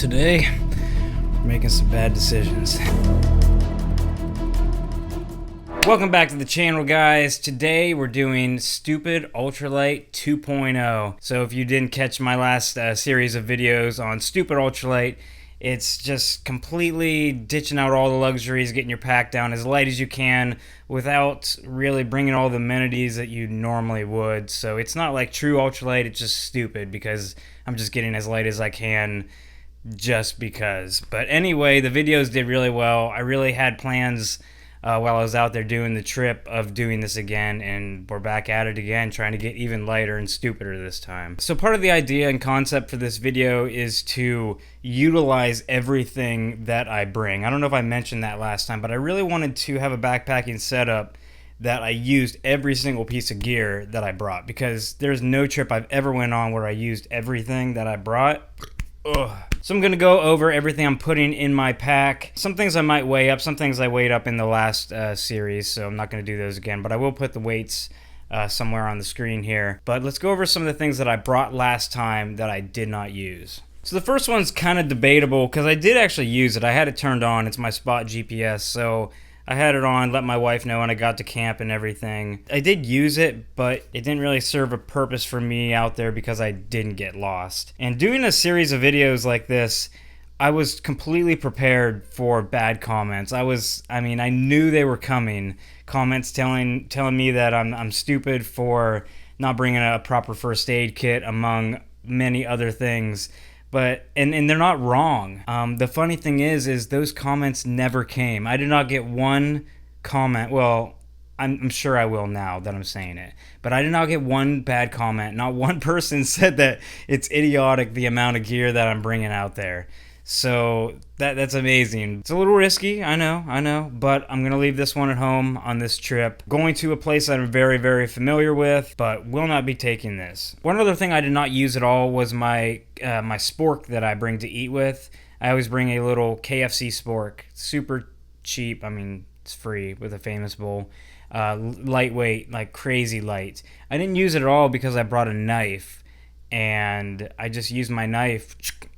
Today, we're making some bad decisions. Welcome back to the channel, guys. Today we're doing Stupid Ultralight 2.0. So if you didn't catch my last series of videos on Stupid Ultralight, it's just completely ditching out all the luxuries, getting your pack down as light as you can without really bringing all the amenities that you normally would. So it's not like true ultralight, it's just stupid because I'm just getting as light as I can just because. But anyway, the videos did really well. I really had plans while I was out there doing the trip of doing this again, and we're back at it again, trying to get even lighter and stupider this time. So part of the idea and concept for this video is to utilize everything that I bring. I don't know if I mentioned that last time, but I really wanted to have a backpacking setup that I used every single piece of gear that I brought, because there's no trip I've ever went on where I used everything that I brought. Ugh. So I'm going to go over everything I'm putting in my pack. Some things I might weigh up, some things I weighed up in the last series, so I'm not going to do those again, but I will put the weights somewhere on the screen here. But let's go over some of the things that I brought last time that I did not use. So the first one's kind of debatable because I did actually use it. I had it turned on. It's my Spot GPS, so I had it on, let my wife know when I got to camp and everything. I did use it, but it didn't really serve a purpose for me out there because I didn't get lost. And doing a series of videos like this, I was completely prepared for bad comments. I knew they were coming. Comments telling me that I'm stupid for not bringing a proper first aid kit, among many other things. But and they're not wrong. The funny thing is those comments never came. I did not get one comment. Well, I'm sure I will now that I'm saying it. But I did not get one bad comment. Not one person said that it's idiotic the amount of gear that I'm bringing out there. So that's amazing. It's a little risky, I know, but I'm going to leave this one at home on this trip. Going to a place that I'm very, very familiar with, but will not be taking this. One other thing I did not use at all was my my spork that I bring to eat with. I always bring a little KFC spork. Super cheap. I mean, it's free with a Famous Bowl. Lightweight, like crazy light. I didn't use it at all because I brought a knife, and I just used my knife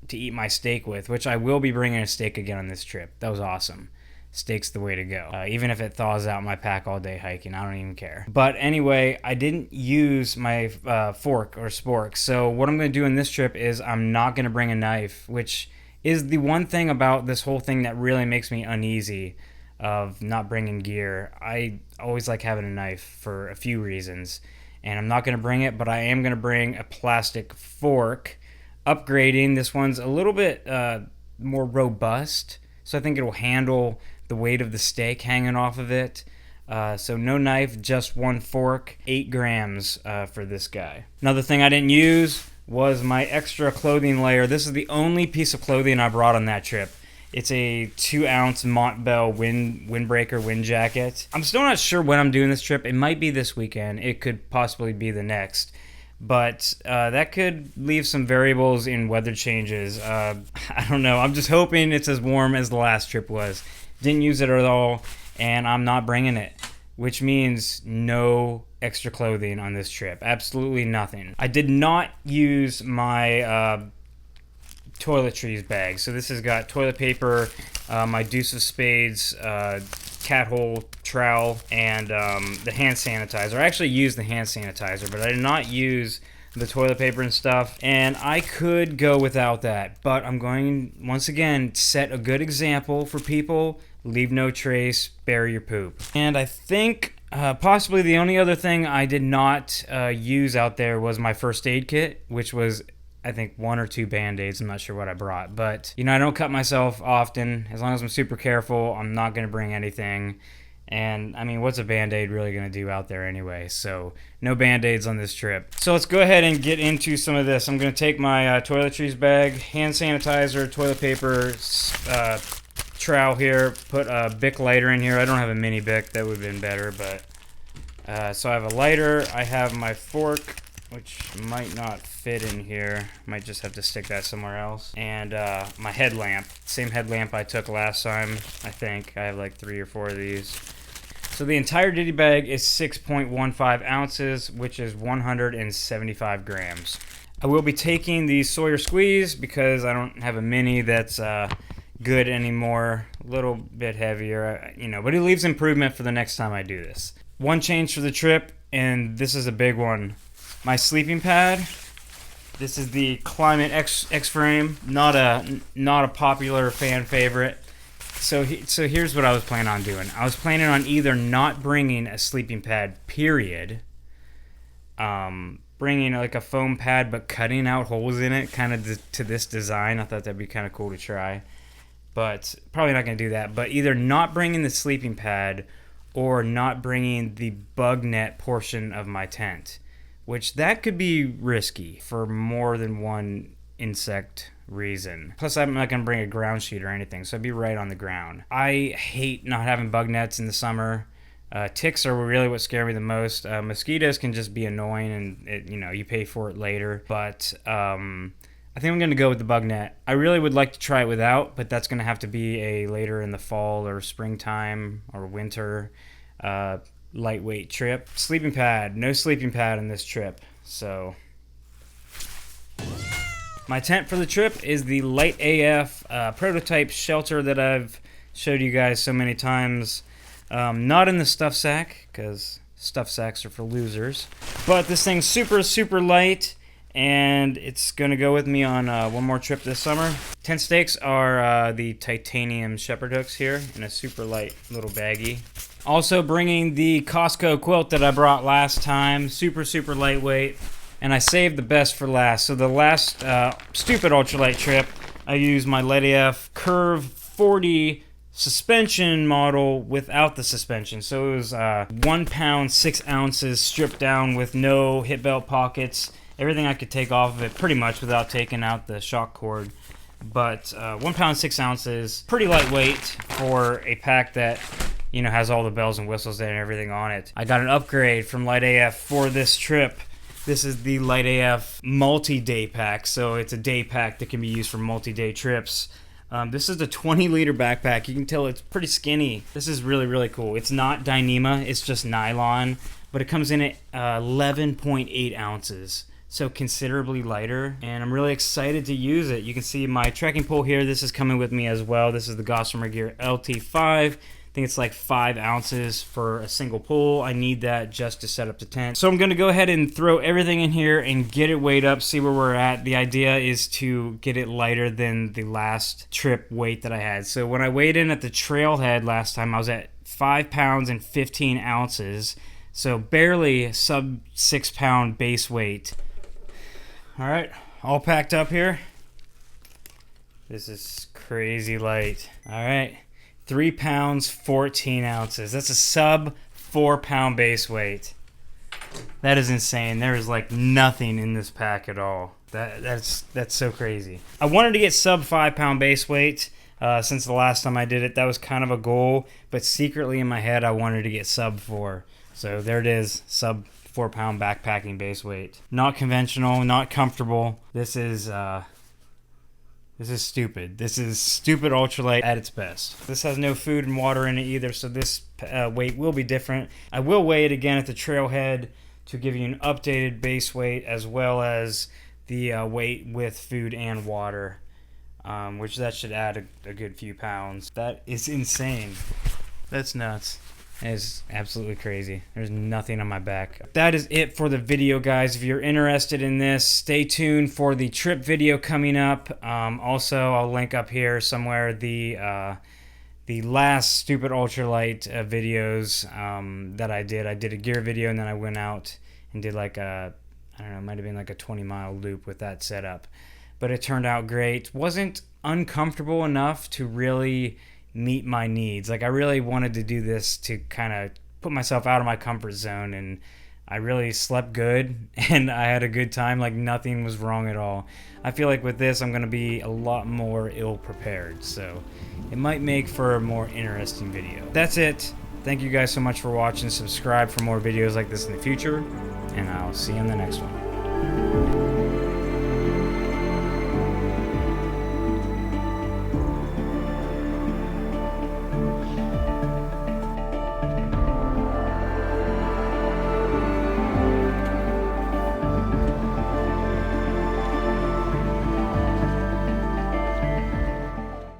to eat my steak with, which I will be bringing a steak again on this trip. That was awesome. Steak's the way to go. Even if it thaws out my pack all day hiking, I don't even care. But anyway, I didn't use my fork or spork. So what I'm going to do in this trip is I'm not going to bring a knife, which is the one thing about this whole thing that really makes me uneasy of not bringing gear. I always like having a knife for a few reasons, and I'm not going to bring it, but I am going to bring a plastic fork. Upgrading, this one's a little bit more robust, so I think it'll handle the weight of the steak hanging off of it. So no knife, just one fork, 8 grams for this guy. Another thing I didn't use was my extra clothing layer. This is the only piece of clothing I brought on that trip. It's a 2-ounce Montbell Windbreaker wind jacket. I'm still not sure when I'm doing this trip. It might be this weekend. It could possibly be the next. But that could leave some variables in weather changes. I don't know. I'm just hoping it's as warm as the last trip was. Didn't use it at all, and I'm not bringing it, which means no extra clothing on this trip. Absolutely nothing. I did not use my Toiletries bag. So this has got toilet paper, my Deuce of Spades cat hole trowel, and the hand sanitizer. I actually used the hand sanitizer, but I did not use the toilet paper and stuff, and I could go without that, but I'm going, once again, set a good example for people. Leave no trace, bury your poop. And I think possibly the only other thing I did not use out there was my first aid kit, which was, I think, 1 or 2 Band-Aids. I'm not sure what I brought, but I don't cut myself often. As long as I'm super careful, I'm not going to bring anything. And I mean, what's a Band-Aid really going to do out there anyway? So no Band-Aids on this trip. So let's go ahead and get into some of this. I'm going to take my Toiletries bag, hand sanitizer, toilet paper, trowel here, put a Bic lighter in here. I don't have a mini Bic. That would have been better, but so I have a lighter. I have my fork, which might not fit in here. Might just have to stick that somewhere else. And my headlamp. Same headlamp I took last time, I think. I have like 3 or 4 of these. So the entire ditty bag is 6.15 ounces, which is 175 grams. I will be taking the Sawyer Squeeze because I don't have a mini that's good anymore. A little bit heavier, you know, but it leaves improvement for the next time I do this. One change for the trip, and this is a big one. My sleeping pad. This is the Climate X-Frame. Not a popular fan favorite. So here's what I was planning on doing. I was planning on either not bringing a sleeping pad, period. Bringing like a foam pad, but cutting out holes in it, kind of to this design. I thought that'd be kind of cool to try, but probably not gonna do that. But either not bringing the sleeping pad, or not bringing the bug net portion of my tent, which that could be risky for more than one insect reason. Plus, I'm not gonna bring a ground sheet or anything, so I'd be right on the ground. I hate not having bug nets in the summer. Ticks are really what scare me the most. Mosquitoes can just be annoying, and you know, you pay for it later. But I think I'm gonna go with the bug net. I really would like to try it without, but that's gonna have to be a later in the fall or springtime or winter lightweight trip. Sleeping pad, no sleeping pad in this trip. So my tent for the trip is the LiteAF prototype shelter that I've showed you guys so many times. Not in the stuff sack, because stuff sacks are for losers. But this thing's super light, and it's going to go with me on one more trip this summer. Tent stakes are the titanium shepherd hooks here in a super light little baggie. Also bringing the Costco quilt that I brought last time, super lightweight. And I saved the best for last. So the last stupid ultralight trip, I used my LiteAF Curve 40 suspension model without the suspension. So it was 1 pound 6 ounces stripped down with no hip belt pockets, everything I could take off of it pretty much without taking out the shock cord. But 1 pound 6 ounces, pretty lightweight for a pack that, you know, has all the bells and whistles and everything on it. I got an upgrade from LiteAF for this trip. This is the LiteAF multi-day pack, so it's a day pack that can be used for multi-day trips. This is a 20-liter backpack. You can tell it's pretty skinny. This is really cool. It's not Dyneema, it's just nylon, but it comes in at 11.8 ounces, so considerably lighter, and I'm really excited to use it. You can see my trekking pole here. This is coming with me as well. This is the Gossamer Gear LT5. I think it's like 5 ounces for a single pull. I need that just to set up the tent. So I'm gonna go ahead and throw everything in here and get it weighed up, see where we're at. The idea is to get it lighter than the last trip weight that I had. So when I weighed in at the trailhead last time, I was at 5 pounds and 15 ounces. So barely sub 6 pound base weight. All right, all packed up here. This is crazy light. All right. 3 pounds, 14 ounces. That's a sub 4 pound base weight. That is insane. There is like nothing in this pack at all. That's so crazy. I wanted to get sub 5 pound base weight since the last time I did it. That was kind of a goal, but secretly in my head I wanted to get sub 4. So there it is, sub 4 pound backpacking base weight. Not conventional, not comfortable. This is stupid. This is stupid ultralight at its best. This has no food and water in it either, so this weight will be different. I will weigh it again at the trailhead to give you an updated base weight as well as the weight with food and water, which that should add a good few pounds. That is insane. That's nuts. That is absolutely crazy. There's nothing on my back. That is it for the video, guys. If you're interested in this, stay tuned for the trip video coming up. Also, I'll link up here somewhere the last stupid ultralight videos that I did. I did a gear video, and then I went out and did like a, I don't know, it might have been like a 20-mile loop with that setup. But it turned out great. Wasn't uncomfortable enough to really meet my needs. Like, I really wanted to do this to kind of put myself out of my comfort zone, and I really slept good and I had a good time. Like, nothing was wrong at all. I feel like with this I'm going to be a lot more ill prepared, so it might make for a more interesting video. That's it. Thank you guys so much for watching. Subscribe for more videos like this in the future, and I'll see you in the next one.